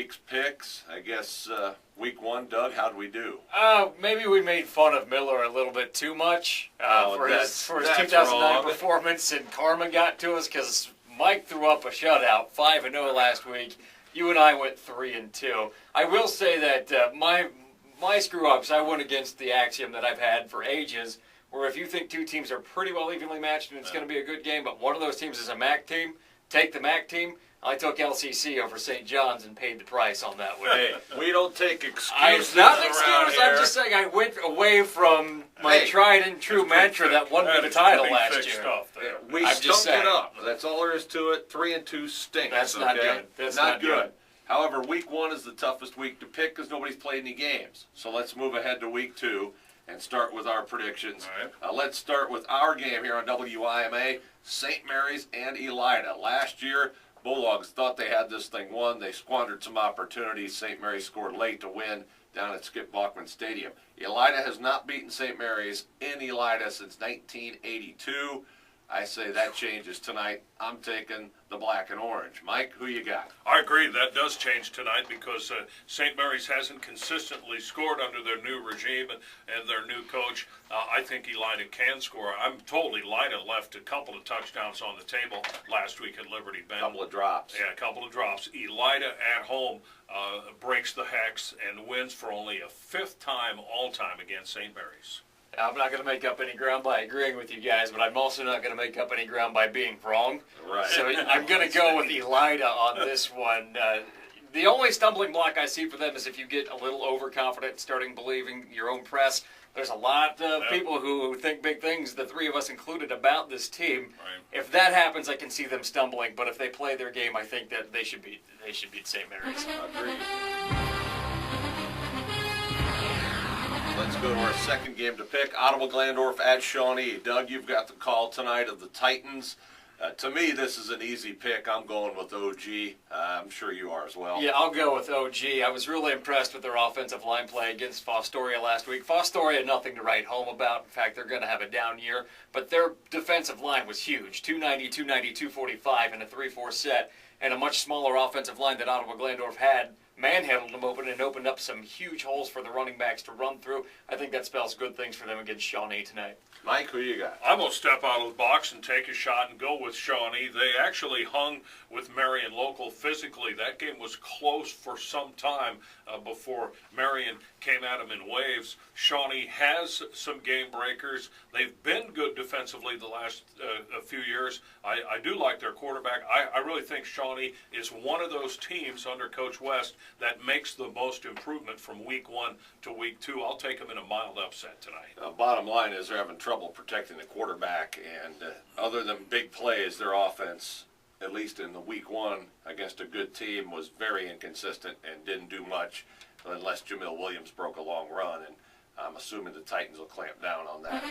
week's picks. I guess week one, Doug, how'd we do? Maybe we made fun of Miller a little bit too much for his 2009 wrong. performance, and karma got to us because Mike threw up a shutout, 5-0 last week. You and I went 3-2. I will say that my screw-ups, I went against the axiom that I've had for ages, where if you think two teams are pretty well evenly matched and it's going to be a good game, but one of those teams is a MAC team, take the MAC team. I took LCC over St. John's and paid the price on that one. Hey, we don't take excuses. It's not an excuse. Here. I'm just saying I went away from my tried and true mantra that won me the title last year. We stunk it up. That's all there is to it. 3-2 stinks. That's not good. That's not good. However, week one is the toughest week to pick because nobody's played any games. So let's move ahead to week two and start with our predictions. All right. Let's start with our game here on WIMA, St. Mary's and Elida. Last year, Bulldogs thought they had this thing won. They squandered some opportunities. St. Mary's scored late to win down at Skip Bachman Stadium. Elida has not beaten St. Mary's in Elida since 1982. I say that changes tonight. I'm taking the black and orange. Mike, who you got? I agree. That does change tonight because St. Mary's hasn't consistently scored under their new regime and their new coach. I think Elida can score. I'm told Elida left a couple of touchdowns on the table last week at Liberty Bend. A couple of drops. Yeah, a couple of drops. Elida at home breaks the hex and wins for only a fifth time all-time against St. Mary's. I'm not going to make up any ground by agreeing with you guys, but I'm also not going to make up any ground by being wrong. Right. So I'm going to go with Elida on this one. The only stumbling block I see for them is if you get a little overconfident, starting believing your own press. There's a lot of people who think big things, the three of us included, about this team. Right. If that happens, I can see them stumbling. But if they play their game, I think that they should beat St. Mary's. Agreed. Let's go to our second game to pick, Ottawa-Glandorf at Shawnee. Doug, you've got the call tonight of the Titans. To me, this is an easy pick. I'm going with OG. I'm sure you are as well. Yeah, I'll go with OG. I was really impressed with their offensive line play against Fostoria last week. Fostoria, nothing to write home about. In fact, they're going to have a down year. But their defensive line was huge. 290, 290, 245 in a 3-4 set. And a much smaller offensive line that Ottawa-Glandorf had manhandled them open and opened up some huge holes for the running backs to run through. I think that spells good things for them against Shawnee tonight. Mike, who you got? I'm going to step out of the box and take a shot and go with Shawnee. They actually hung with Marion local physically. That game was close for some time before Marion came at them in waves. Shawnee has some game breakers. They've been good defensively the last few years. I do like their quarterback. I really think Shawnee is one of those teams under Coach West that makes the most improvement from week one to week two. I'll take them in a mild upset tonight. Bottom line is they're having trouble protecting the quarterback, and other than big plays, their offense, at least in the week one against a good team, was very inconsistent and didn't do much unless Jamil Williams broke a long run, and I'm assuming the Titans will clamp down on that.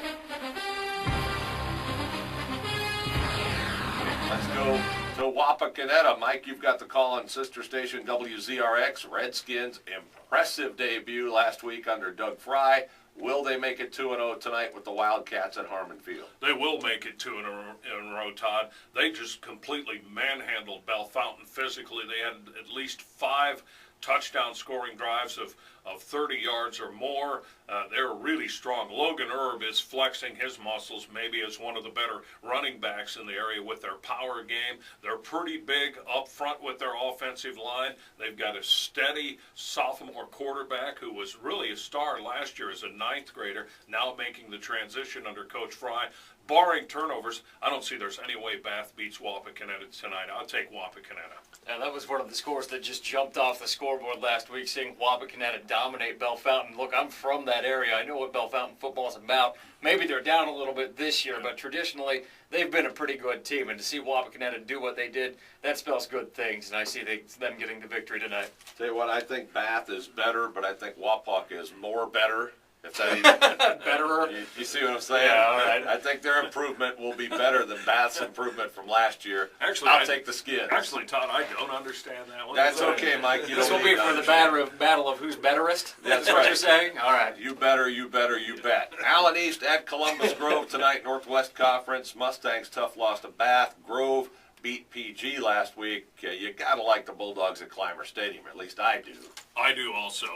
Let's go to Wapakoneta. Mike, you've got the call on sister station WZRX. Redskins' impressive debut last week under Doug Fry. Will they make it 2-0 tonight with the Wildcats at Harmon Field? They will make it 2 in a row, Todd. They just completely manhandled Bellefontaine physically. They had at least 5 touchdown scoring drives of 30 yards or more. They're really strong. Logan Erb is flexing his muscles maybe as one of the better running backs in the area with their power game. They're pretty big up front with their offensive line. They've got a steady sophomore quarterback who was really a star last year as a 9th grader, now making the transition under Coach Fry. Barring turnovers, I don't see there's any way Bath beats Wapakoneta tonight. I'll take Wapakoneta. And that was one of the scores that just jumped off the scoreboard last week, seeing Wapakoneta dominate Bellefontaine. Look, I'm from that area. I know what Bellefontaine football is about. Maybe they're down a little bit this year, but traditionally they've been a pretty good team. And to see Wapakoneta do what they did, that spells good things. And I see them getting the victory tonight. Tell you what, I think Bath is better, but I think Wapak is more better. If that even, betterer. You see what I'm saying? Yeah, all right. I think their improvement will be better than Bath's improvement from last year. Actually, I'll take the Skins. Actually, Todd, I don't understand that one. That's okay, Mike. You this don't will be need to for the understand. battle of who's betterest? That's what right. you're saying? All right. You better, you bet. Allen East at Columbus Grove tonight, Northwest Conference. Mustangs tough loss to Bath. Grove beat PG last week, you gotta like the Bulldogs at Clymer Stadium. At least I do. I do also.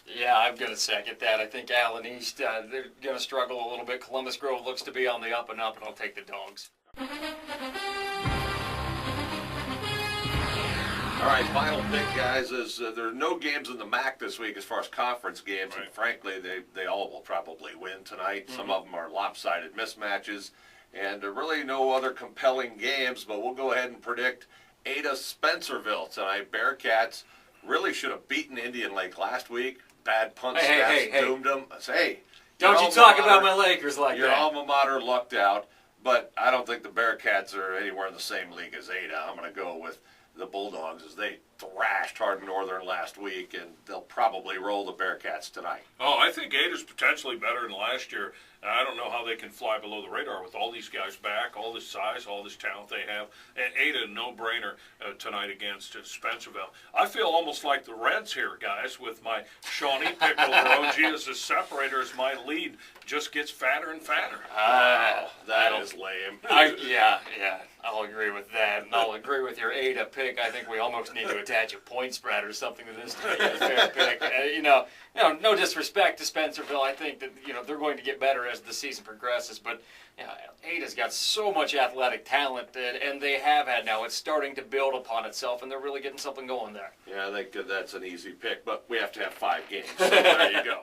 Yeah, I'm going to second that. I think Allen East, they're going to struggle a little bit. Columbus Grove looks to be on the up and up, and I'll take the Dogs. All right, final pick, guys, is there are no games in the MAC this week as far as conference games, Right. and frankly, they all will probably win tonight. Some of them are lopsided mismatches, and there are really no other compelling games, but we'll go ahead and predict Ada Spencerville tonight. Bearcats really should have beaten Indian Lake last week. Bad punt stats doomed them. Hey, don't you talk about my Lakers like your that. alma mater lucked out, but I don't think the Bearcats are anywhere in the same league as Ada. I'm going to go with the Bulldogs as they thrashed Hardin Northern last week, and they'll probably roll the Bearcats tonight. Oh, I think Ada's potentially better than last year. And I don't know how they can fly below the radar with all these guys back, all this size, all this talent they have. And Ada, no-brainer tonight against Spencerville. I feel almost like the Reds here, guys, with my Shawnee pick over OG as a separator as my lead just gets fatter and fatter. That is lame. Yeah, I'll agree with that. And I'll agree with your Ada pick. I think we almost need to attach a point spread or something to this to make it a fair pick. No disrespect to Spencerville. I think that they're going to get better as the season progresses. But Ada's got so much athletic talent, and they have had now. It's starting to build upon itself, and they're really getting something going there. Yeah, I think that's an easy pick, but we have to have 5 games. So there you go.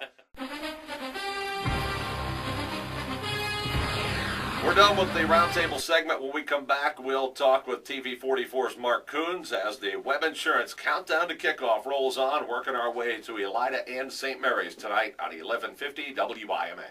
We're done with the roundtable segment. When we come back, we'll talk with TV44's Mark Coons as the Web Insurance Countdown to Kickoff rolls on, working our way to Elida and St. Mary's tonight on 1150 WIMA.